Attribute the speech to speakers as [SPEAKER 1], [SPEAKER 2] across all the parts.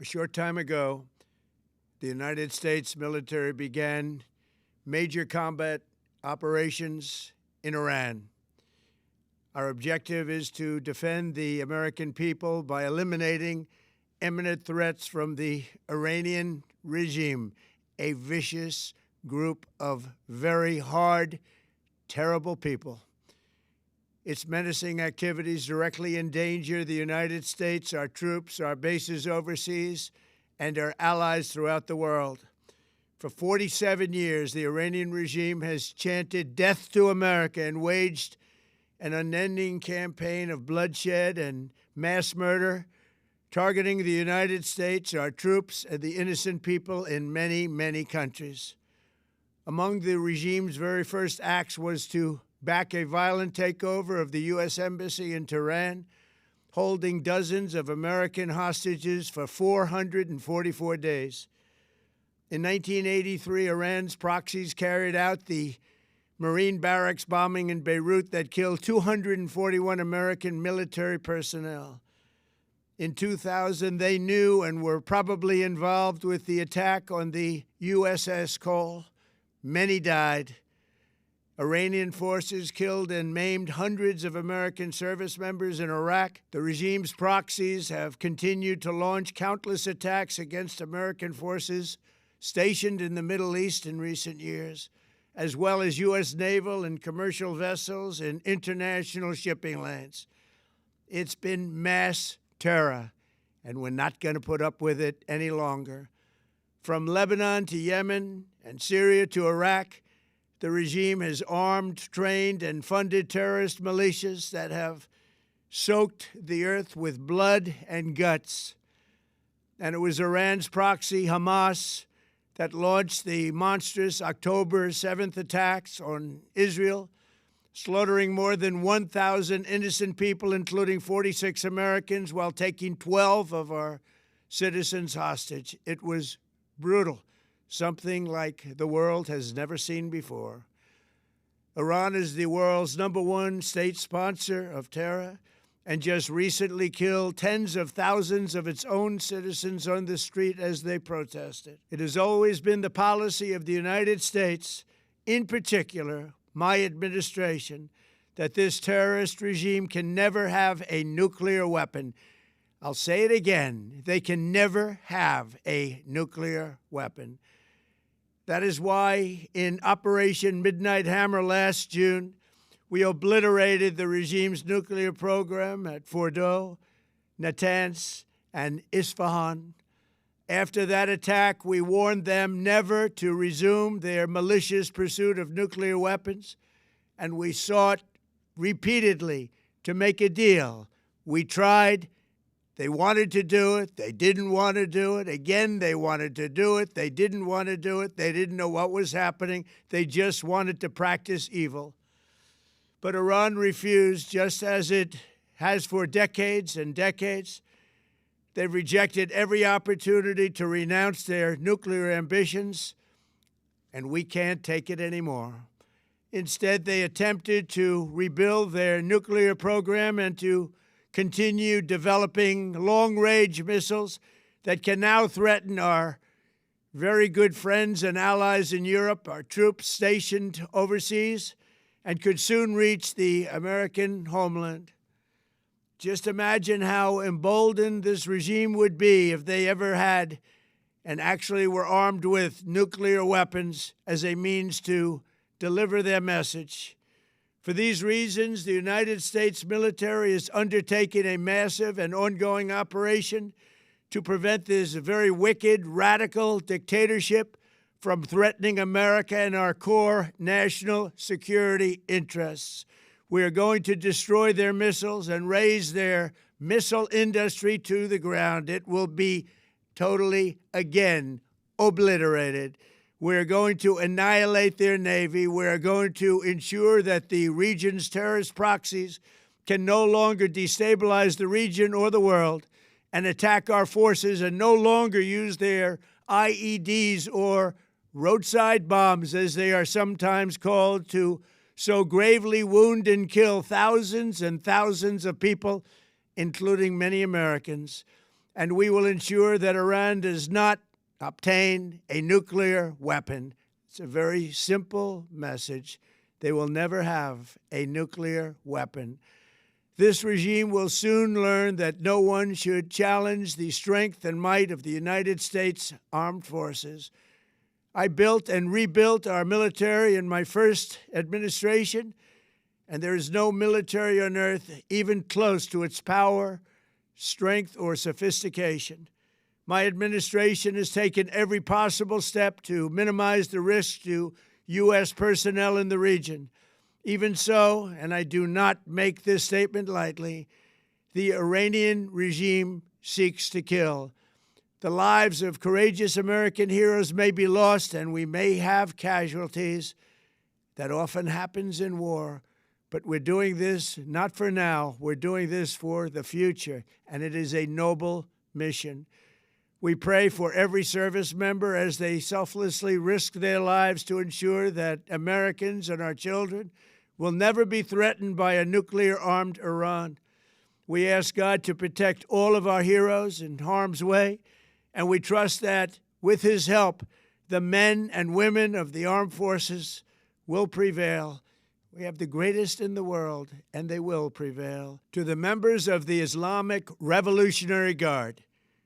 [SPEAKER 1] A short time ago, the United States military began major combat operations in Iran. Our objective is to defend the American people by eliminating imminent threats from the Iranian regime, a vicious group of very hard, terrible people. Its menacing activities directly endanger the United States, our troops, our bases overseas, and our allies throughout the world. For 47 years, the Iranian regime has chanted death to America and waged an unending campaign of bloodshed and mass murder, targeting the United States, our troops, and the innocent people in many, many countries. Among the regime's very first acts was to back a violent takeover of the U.S. Embassy in Tehran, holding dozens of American hostages for 444 days. In 1983, Iran's proxies carried out the Marine barracks bombing in Beirut that killed 241 American military personnel. In 2000, they knew and were probably involved with the attack on the USS Cole. Many died. Iranian forces killed and maimed hundreds of American service members in Iraq. The regime's proxies have continued to launch countless attacks against American forces stationed in the Middle East in recent years, as well as U.S. naval and commercial vessels in international shipping lanes. It's been mass terror, and we're not going to put up with it any longer. From Lebanon to Yemen and Syria to Iraq, the regime has armed, trained, and funded terrorist militias that have soaked the earth with blood and guts. And it was Iran's proxy, Hamas, that launched the monstrous October 7th attacks on Israel, slaughtering more than 1,000 innocent people, including 46 Americans, while taking 12 of our citizens hostage. It was brutal, something like the world has never seen before. Iran is the world's #1 state sponsor of terror and just recently killed tens of thousands of its own citizens on the street as they protested. It has always been the policy of the United States, in particular, my administration, that this terrorist regime can never have a nuclear weapon. I'll say it again, they can never have a nuclear weapon. That is why in Operation Midnight Hammer last June, we obliterated the regime's nuclear program at Fordow, Natanz, and Isfahan. After that attack, we warned them never to resume their malicious pursuit of nuclear weapons, and we sought repeatedly to make a deal. We tried. They wanted to do it. They didn't want to do it. Again, they wanted to do it. They didn't want to do it. They didn't know what was happening. They just wanted to practice evil. But Iran refused, just as it has for decades and decades. They've rejected every opportunity to renounce their nuclear ambitions, and we can't take it anymore. Instead, they attempted to rebuild their nuclear program and to continue developing long-range missiles that can now threaten our very good friends and allies in Europe, our troops stationed overseas, and could soon reach the American homeland. Just imagine how emboldened this regime would be if they ever had and actually were armed with nuclear weapons as a means to deliver their message. For these reasons, the United States military is undertaking a massive and ongoing operation to prevent this very wicked, radical dictatorship from threatening America and our core national security interests. We are going to destroy their missiles and raise their missile industry to the ground. It will be totally, again, obliterated. We're going to annihilate their Navy. We're going to ensure that the region's terrorist proxies can no longer destabilize the region or the world and attack our forces and no longer use their IEDs or roadside bombs, as they are sometimes called, to so gravely wound and kill thousands and thousands of people, including many Americans. and we will ensure that Iran does not obtain a nuclear weapon. It's a very simple message. They will never have a nuclear weapon. This regime will soon learn that no one should challenge the strength and might of the United States Armed Forces. I built and rebuilt our military in my first administration, and there is no military on earth even close to its power, strength, or sophistication. My administration has taken every possible step to minimize the risk to U.S. personnel in the region. Even so, and I do not make this statement lightly, the Iranian regime seeks to kill. The lives of courageous American heroes may be lost, and we may have casualties. That often happens in war. But we're doing this not for now. We're doing this for the future, and it is a noble mission. We pray for every service member as they selflessly risk their lives to ensure that Americans and our children will never be threatened by a nuclear-armed Iran. We ask God to protect all of our heroes in harm's way, and we trust that, with His help, the men and women of the armed forces will prevail. We have the greatest in the world, and they will prevail. To the members of the Islamic Revolutionary Guard,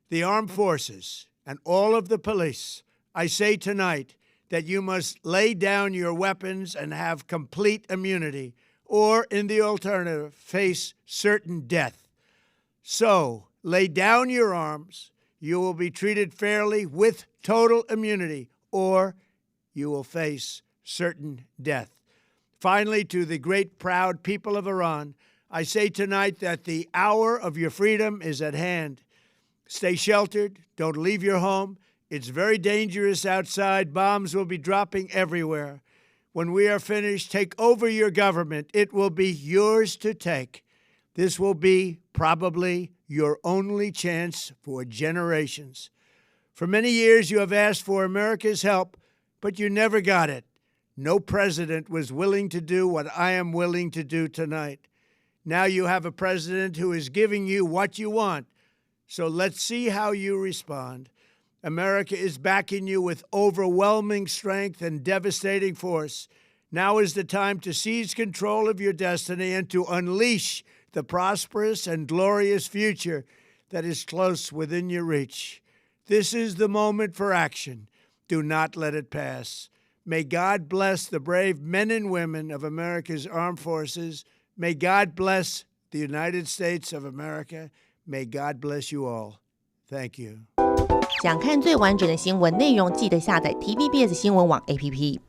[SPEAKER 1] the armed forces, and all of the police, I say tonight that you must lay down your weapons and have complete immunity, or, in the alternative, face certain death. So, lay down your arms. You will be treated fairly with total immunity, or you will face certain death. Finally, to the great proud people of Iran, I say tonight that the hour of your freedom is at hand. Stay sheltered. Don't leave your home. It's very dangerous outside. Bombs will be dropping everywhere. When we are finished, take over your government. It will be yours to take. This will be probably your only chance for generations. For many years, you have asked for America's help, but you never got it. No president was willing to do what I am willing to do tonight. Now you have a president who is giving you what you want. So let's see how you respond. America is backing you with overwhelming strength and devastating force. Now is the time to seize control of your destiny and to unleash the prosperous and glorious future that is close within your reach. This is the moment for action. Do not let it pass. May God bless the brave men and women of America's armed forces. May God bless the United States of America. May God bless you all. Thank you.
[SPEAKER 2] 想看最完整的新闻内容，记得下载 Tvbs 新闻网 APP。